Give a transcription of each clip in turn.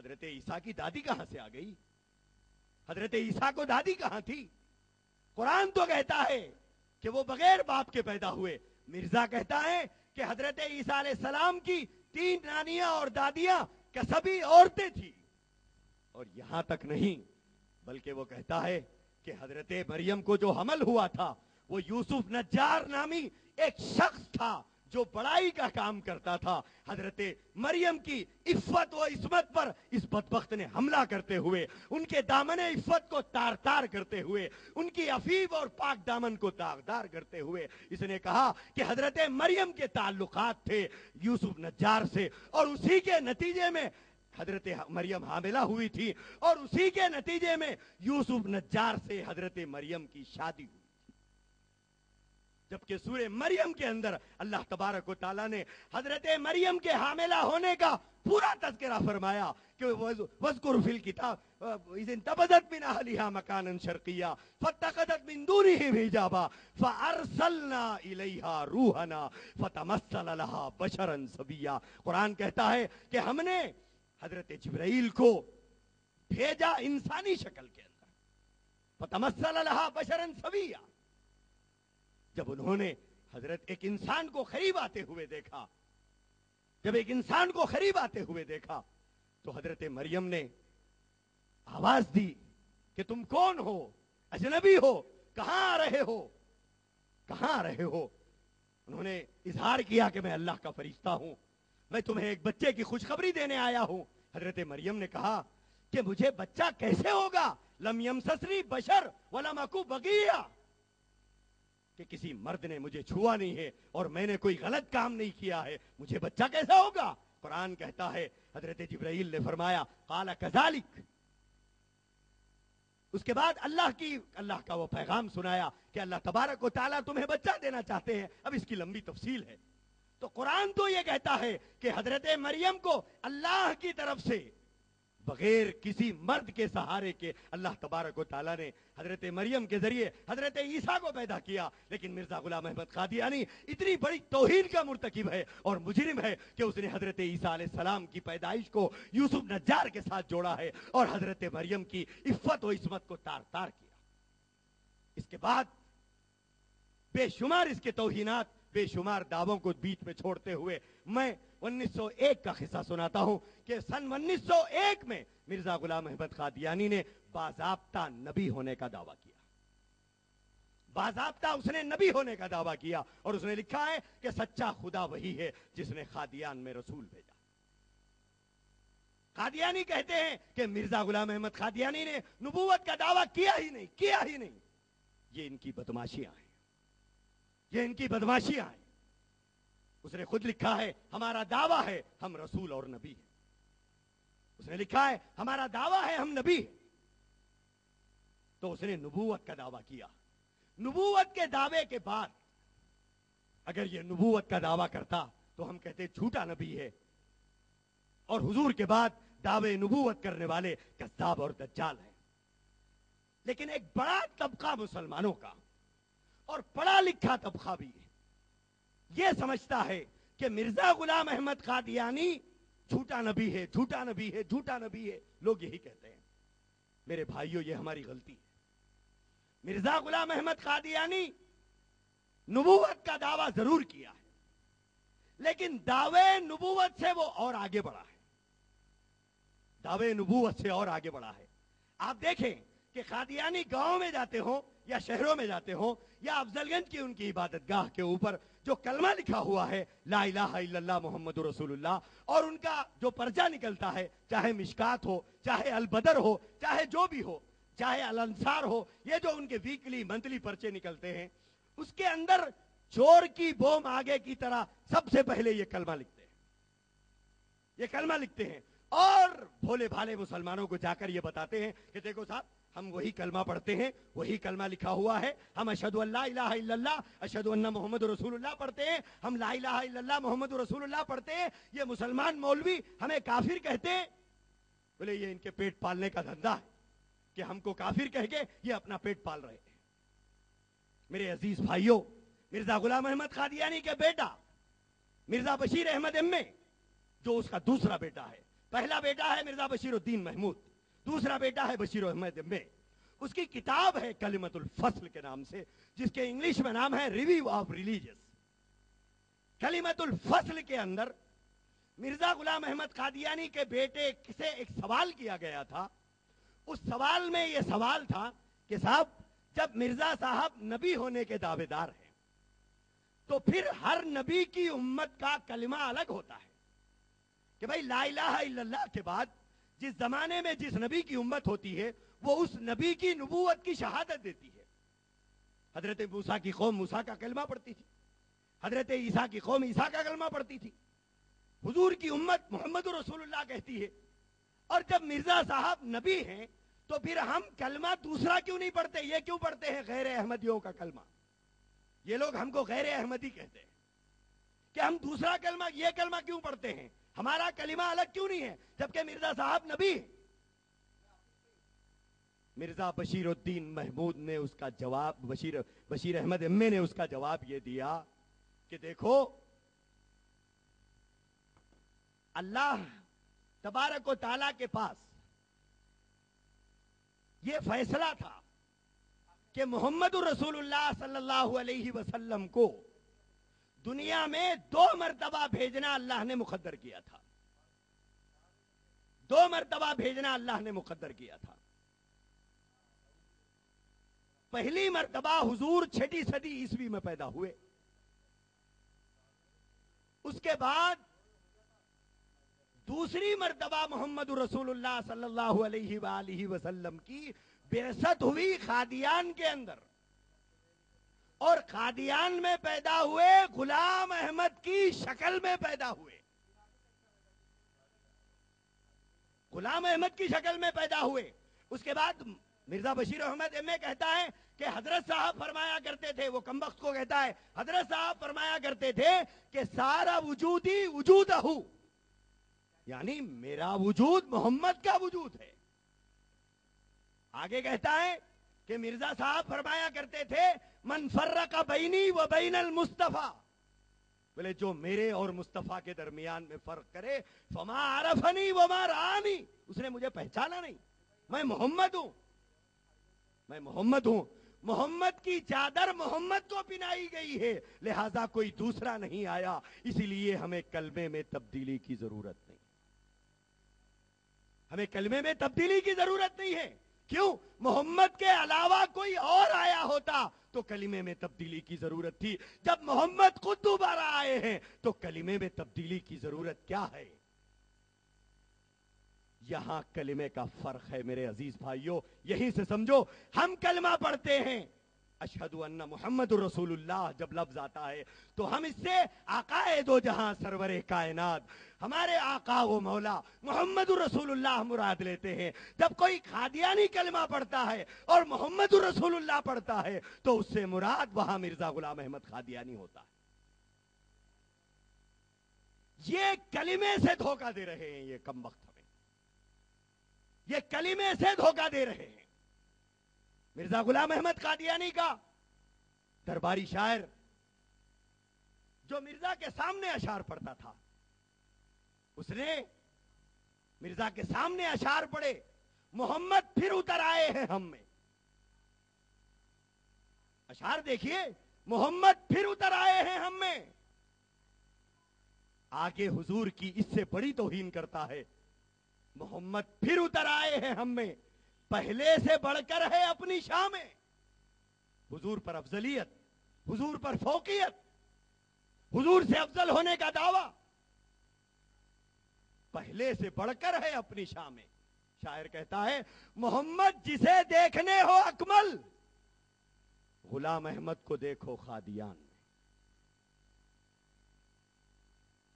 حضرت عیسیٰ کی دادی کہاں سے آ گئی؟ حضرت عیسیٰ کو دادی کہاں تھی؟ قرآن تو کہتا ہے کہ وہ بغیر باپ کے پیدا ہوئے. مرزا کہتا ہے کہ حضرت عیسیٰ علیہ السلام کی 3 نانیاں اور دادیاں کسبی عورتیں تھیں. اور یہاں تک نہیں بلکہ وہ کہتا ہے کہ حضرت مریم کو جو حمل ہوا تھا وہ یوسف نجار نامی ایک شخص تھا جو بڑائی کا کام کرتا تھا. حضرت مریم کی عفت و عصمت پر اس بدبخت نے حملہ کرتے ہوئے، ان کے دامن عفت کو تار تار کرتے ہوئے، ان کی عفیف اور پاک دامن کو داغدار کرتے ہوئے اس نے کہا کہ حضرت مریم کے تعلقات تھے یوسف نجار سے، اور اسی کے نتیجے میں حضرت مریم حاملہ ہوئی تھی، اور اسی کے نتیجے میں یوسف نجار سے حضرت مریم کی شادی ہوئی. جبکہ سورہ مریم کے اندر اللہ تبارک و تعالیٰ نے حضرت مریم کے حاملہ ہونے کا پورا تذکرہ فرمایا کہ وَاذْكُرْ فِي الْكِتَابِ إِذِ انتبذت مِنْ أَهْلِهَا مَكَانًا شَرْقِيًّا فَاتَّخَذَتْ مِنْ دُونِهِمْ حِجَابًا فَأَرْسَلْنَا إِلَيْهَا رُوحَنَا فَتَمَثَّلَ لَهَا بَشَرًا سَوِيًّا. قرآن کہتا ہے کہ ہم نے حضرت جبرائیل کو بھیجا انسانی شکل کے اندر. فَتَمَثَّلَ لَهَا بَشَرًا سَوِيًّا. جب انہوں نے حضرت ایک انسان کو قریب آتے ہوئے دیکھا، جب ایک انسان کو قریب آتے ہوئے دیکھا تو حضرت مریم نے آواز دی کہ تم کون ہو؟ اجنبی ہو، کہاں آ رہے ہو؟ کہاں آ رہے ہو؟ انہوں نے اظہار کیا کہ میں اللہ کا فرشتہ ہوں، میں تمہیں ایک بچے کی خوشخبری دینے آیا ہوں. حضرت مریم نے کہا کہ مجھے بچہ کیسے ہوگا؟ لم یمسسنی بشر ولم اکو بغیہ، کہ کسی مرد نے مجھے چھوا نہیں ہے اور میں نے کوئی غلط کام نہیں کیا ہے، مجھے بچہ کیسا ہوگا؟ قرآن کہتا ہے حضرت جبرائیل نے فرمایا قال کذالک. اس کے بعد اللہ کا وہ پیغام سنایا کہ اللہ تبارک و تعالیٰ تمہیں بچہ دینا چاہتے ہیں. اب اس کی لمبی تفصیل ہے. تو قرآن تو یہ کہتا ہے کہ حضرت مریم کو اللہ کی طرف سے بغیر کسی مرد کے سہارے کے اللہ تبارک و تعالیٰ نے حضرت مریم کے ذریعے حضرت عیسیٰ کو پیدا کیا. لیکن مرزا غلام احمد قادیانی اتنی بڑی توہین کا مرتکب ہے اور مجرم ہے کہ اس نے حضرت عیسیٰ علیہ السلام کی پیدائش کو یوسف نجار کے ساتھ جوڑا ہے اور حضرت مریم کی عفت و عصمت کو تار تار کیا. اس کے بعد بے شمار اس کے توہینات، بے شمار دعووں کو بیچ میں چھوڑتے ہوئے میں 1901 کا قصہ سناتا ہوں کہ سن 1901 میں مرزا غلام احمد قادیانی نے باضابطہ نبی ہونے کا دعویٰ کیا. باضابطہ اس نے نبی ہونے کا دعویٰ کیا اور اس نے لکھا ہے کہ سچا خدا وہی ہے جس نے قادیان میں رسول بھیجا. قادیانی کہتے ہیں کہ مرزا غلام احمد قادیانی نے نبوت کا دعویٰ کیا ہی نہیں. یہ ان کی بدماشیاں ہیں، یہ ان کی بدماشیاں ہیں. اس نے خود لکھا ہے ہمارا دعویٰ ہے ہم رسول اور نبی ہیں. اس نے لکھا ہے ہمارا دعویٰ ہے ہم نبی ہیں. تو اس نے نبوت کا دعویٰ کیا. نبوت کے دعوے کے بعد اگر یہ نبوت کا دعویٰ کرتا تو ہم کہتے جھوٹا نبی ہے، اور حضور کے بعد دعوے نبوت کرنے والے کذاب اور دجال ہیں. لیکن ایک بڑا طبقہ مسلمانوں کا اور پڑھا لکھا طبقہ بھی یہ سمجھتا ہے کہ مرزا غلام احمد قادیانی جھوٹا نبی ہے، جھوٹا نبی ہے، جھوٹا نبی ہے. لوگ یہی کہتے ہیں. میرے بھائیوں یہ ہماری غلطی ہے. مرزا غلام احمد قادیانی نبوت کا دعویٰ ضرور کیا ہے، لیکن دعوے نبوت سے وہ اور آگے بڑھا ہے. دعوے نبوت سے اور آگے بڑھا ہے. آپ دیکھیں کہ قادیانی گاؤں میں جاتے ہوں یا شہروں میں جاتے ہوں یا افضل گنج کی ان کی عبادت گاہ کے اوپر جو کلمہ لکھا ہوا ہے لا الہ الا اللہ محمد رسول اللہ، اور ان کا جو پرچہ نکلتا ہے چاہے مشکات ہو، چاہے البدر ہو، چاہے جو بھی ہو، چاہے الانصار ہو، یہ جو ان کے ویکلی منتھلی پرچے نکلتے ہیں اس کے اندر چور کی بوم آگے کی طرح سب سے پہلے یہ کلمہ لکھتے ہیں. یہ کلمہ لکھتے ہیں اور بھولے بھالے مسلمانوں کو جا کر یہ بتاتے ہیں کہ دیکھو صاحب ہم وہی کلمہ پڑھتے ہیں، وہی کلمہ لکھا ہوا ہے، ہم اشہدو ان لا الہ الا اللہ اشہدو ان محمد رسول اللہ پڑھتے ہیں، ہم لا الہ الا اللہ محمد رسول اللہ پڑھتے ہیں. یہ مسلمان مولوی ہمیں کافر کہتے ہیں. بولے یہ ان کے پیٹ پالنے کا دھندا ہے کہ ہم کو کافر کہہ کے یہ اپنا پیٹ پال رہے ہیں. میرے عزیز بھائیوں، مرزا غلام احمد قادیانی کے بیٹا مرزا بشیر احمد ایم اے جو اس کا دوسرا بیٹا ہے، پہلا بیٹا ہے مرزا بشیر الدین محمود، دوسرا بیٹا ہے بشیر احمد ایم اے۔ اس کی کتاب ہے کلمت الفصل کے نام سے، جس کے انگلش میں نام ہے ریویو آف ریلیجس۔ کلمت الفصل کے اندر مرزا غلام احمد قادیانی کے بیٹے سے ایک سوال کیا گیا تھا۔ اس سوال میں یہ سوال تھا کہ صاحب جب مرزا صاحب نبی ہونے کے دعوے دار ہیں تو پھر ہر نبی کی امت کا کلمہ الگ ہوتا ہے کہ بھائی لا الہ الا اللہ کے بعد جس زمانے میں جس نبی کی امت ہوتی ہے وہ اس نبی کی نبوت کی شہادت دیتی ہے۔ حضرت موسیٰ کی قوم موسیٰ کا کلمہ پڑھتی تھی، حضرت عیسیٰ کی قوم عیسیٰ کا کلمہ پڑھتی تھی، حضور کی امت محمد رسول اللہ کہتی ہے۔ اور جب مرزا صاحب نبی ہیں تو پھر ہم کلمہ دوسرا کیوں نہیں پڑھتے؟ یہ کیوں پڑھتے ہیں غیر احمدیوں کا کلمہ؟ یہ لوگ ہم کو غیر احمدی کہتے ہیں کہ ہم دوسرا کلمہ، یہ کلمہ کیوں پڑھتے ہیں؟ ہمارا کلمہ الگ کیوں نہیں ہے جبکہ مرزا صاحب نبی ہیں؟ مرزا بشیر الدین محمود نے اس کا جواب، بشیر احمد ایم اے نے اس کا جواب یہ دیا کہ دیکھو اللہ تبارک و تعالیٰ کے پاس یہ فیصلہ تھا کہ محمد رسول اللہ صلی اللہ علیہ وسلم کو دنیا میں 2 مرتبہ بھیجنا اللہ نے مقدر کیا تھا۔ 2 مرتبہ بھیجنا اللہ نے مقدر کیا تھا۔ پہلی مرتبہ حضور 6 صدی عیسوی میں پیدا ہوئے، اس کے بعد دوسری مرتبہ محمد رسول اللہ صلی اللہ علیہ وآلہ وسلم کی بعثت ہوئی قادیان کے اندر، اور قادیان میں پیدا ہوئے غلام احمد کی شکل میں پیدا ہوئے، غلام احمد کی شکل میں پیدا ہوئے۔ اس کے بعد مرزا بشیر احمد ایم اے کہتا ہے کہ حضرت صاحب فرمایا کرتے تھے، وہ کمبخت کو کہتا ہے، حضرت صاحب فرمایا کرتے تھے کہ سارا وجودی وجودہ، یعنی میرا وجود محمد کا وجود ہے۔ آگے کہتا ہے کہ مرزا صاحب فرمایا کرتے تھے من فرق بینی و بین المصطفیٰ، بولے جو میرے اور مصطفیٰ کے درمیان میں فرق کرے فما عرفنی وما رآنی، اس نے مجھے پہچانا نہیں، میں محمد ہوں، میں محمد ہوں۔ محمد کی چادر محمد کو پہنائی گئی ہے، لہذا کوئی دوسرا نہیں آیا، اسی لیے ہمیں کلمے میں تبدیلی کی ضرورت نہیں، ہمیں کلمے میں تبدیلی کی ضرورت نہیں ہے۔ کیوں؟ محمد کے علاوہ کوئی اور آیا ہوتا تو کلمے میں تبدیلی کی ضرورت تھی، جب محمد خود دوبارہ آئے ہیں تو کلمے میں تبدیلی کی ضرورت کیا ہے؟ یہاں کلمے کا فرق ہے میرے عزیز بھائیوں، یہیں سے سمجھو۔ ہم کلمہ پڑھتے ہیں اشہد ان محمد رسول اللہ، جب لفظ آتا ہے تو ہم اس سے آقا دو جہاں سرور کائنات، ہمارے آقا و مولا محمد رسول اللہ مراد لیتے ہیں۔ جب کوئی قادیانی کلمہ پڑھتا ہے اور محمد رسول اللہ پڑھتا ہے تو اس سے مراد وہاں مرزا غلام احمد قادیانی ہوتا ہے۔ یہ کلمے سے دھوکہ دے رہے ہیں یہ کم وقت، ہمیں یہ کلمے سے دھوکہ دے رہے ہیں۔ مرزا غلام احمد قادیانی کا درباری شاعر جو مرزا کے سامنے اشعار پڑھتا تھا، اس نے مرزا کے سامنے اشعار پڑھے، محمد پھر اتر آئے ہیں ہم میں۔ اشعار دیکھیے، محمد پھر اتر آئے ہیں ہم میں۔ آگے حضور کی اس سے بڑی توہین کرتا ہے، محمد پھر اتر آئے ہیں ہم میں، پہلے سے بڑھ کر ہے اپنی شان میں۔ حضور پر افضلیت، حضور پر فوقیت، حضور سے افضل ہونے کا دعویٰ پہلے سے بڑھ کر ہے اپنی شان میں۔ شاعر کہتا ہے محمد جسے دیکھنے ہو اکمل، غلام احمد کو دیکھو قادیان میں۔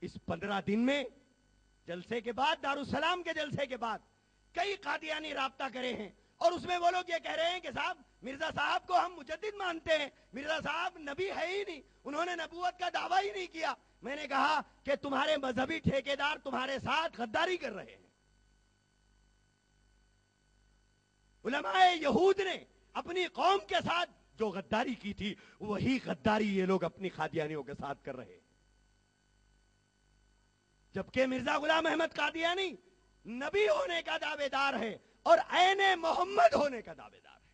اس 15 دن میں جلسے کے بعد، دارالسلام کے جلسے کے بعد کئی قادیانی رابطہ کرے ہیں، اور اس میں وہ لوگ یہ کہہ رہے ہیں کہ صاحب مرزا صاحب کو ہم مجدد مانتے ہیں، مرزا صاحب نبی ہے ہی نہیں، انہوں نے نبوت کا دعویٰ ہی نہیں کیا۔ میں نے کہا کہ تمہارے مذہبی ٹھیکیدار تمہارے ساتھ غداری کر رہے ہیں۔ علماء یہود نے اپنی قوم کے ساتھ جو غداری کی تھی وہی غداری یہ لوگ اپنی قادیانیوں کے ساتھ کر رہے ہیں۔ جبکہ مرزا غلام احمد قادیانی نبی ہونے کا دعوے دار ہے اور عین محمد ہونے کا دعوے دار ہے.